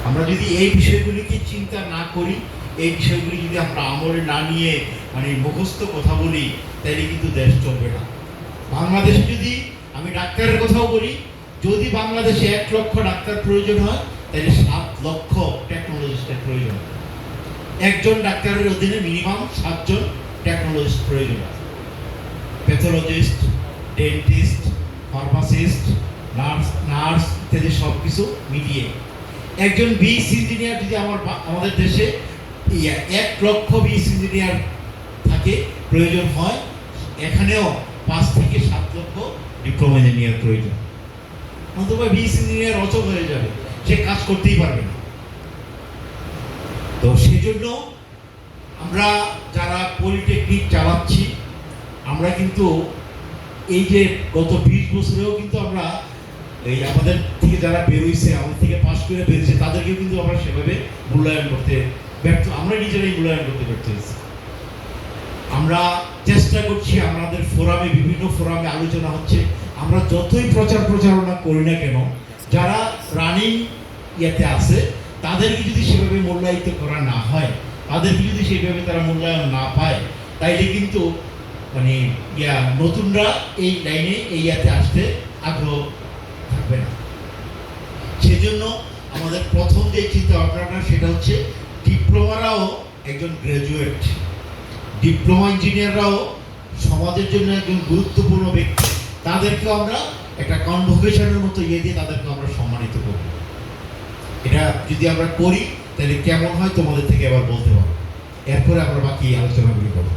আমরা যদি এই বিষয়গুলিকে চিন্তা না করি, এই বিষয়গুলি যদি আমরা আমলে না নিয়ে মানে মুখস্থ কথা বলি, তাহলে কিন্তু দেশ চলবে না। বাংলাদেশে যদি আমি ডাক্তারের কথাও বলি, যদি বাংলাদেশে 1 লক্ষ ডাক্তার প্রয়োজন হয়, তাহলে 7 লক্ষ টেকনোলজিস্টের প্রয়োজন। একজন ডাক্তারের অধীনে মিনিমাম 7 জন টেকনোলজিস্ট প্রয়োজন আছে। প্যাথোলজিস্ট, ডেন্টিস্ট, ফার্মাসিস্ট, নার্স ইত্যাদি সব কিছু মিলিয়ে একজন বিএস ইঞ্জিনিয়ার যদি আমাদের দেশে 1 লক্ষ বিএস ইঞ্জিনিয়ার থাকে প্রয়োজন হয়, এখানেও 5 থেকে 7 লক্ষ ডিপ্লোমা ইঞ্জিনিয়ার প্রয়োজন। অথবা বিএস ইঞ্জিনিয়ার অচল হয়ে যাবে, সে কাজ করতেই পারবে না। তো সেই জন্য আমরা যারা পলিটেকনিক চালাচ্ছি, আমরা কিন্তু এই যে গত 20 বছরেও কিন্তু আমরা এই আমাদের থেকে যারা বেরোইছে, আমাদের থেকে পাশ করে বেরিয়েছে, তাদেরকেও কিন্তু আমরা সেভাবে মূল্যায়ন করতে ব্যর্থ, আমরা নিজেরাই মূল্যায়ন করতে ব্যর্থ হয়েছি। আমরা চেষ্টা করছি, আমাদের ফোরামে, বিভিন্ন ফোরামে আলোচনা হচ্ছে, আমরা যতই প্রচারণা করি না কেন, যারা রানিং ইয়েতে আছে তাদেরকে যদি সেভাবে মূল্যায়িত করা না হয়, তাদেরকে যদি সেভাবে তারা মূল্যায়ন না পায়, তাইলে কিন্তু মানে নতুনরা এই লাইনে এই ইয়াতে আসতে আগ্রহ থাকবে না। সেজন্য আমাদের প্রথম যে চিন্তা ভাবনাটা সেটা হচ্ছে ডিপ্লোমারাও একজন গ্র্যাজুয়েট, ডিপ্লোমা ইঞ্জিনিয়াররাও সমাজের জন্য একজন গুরুত্বপূর্ণ ব্যক্তি, তাদেরকেও আমরা একটা কনভোকেশনের মতো ইয়ে দিয়ে তাদেরকে আমরা সম্মানিত করব। এটা যদি আমরা করি তাহলে কেমন হয় তোমাদের থেকে আবার বলতে পারবো, এরপরে আমরা বাকি আলোচনাগুলি করবো।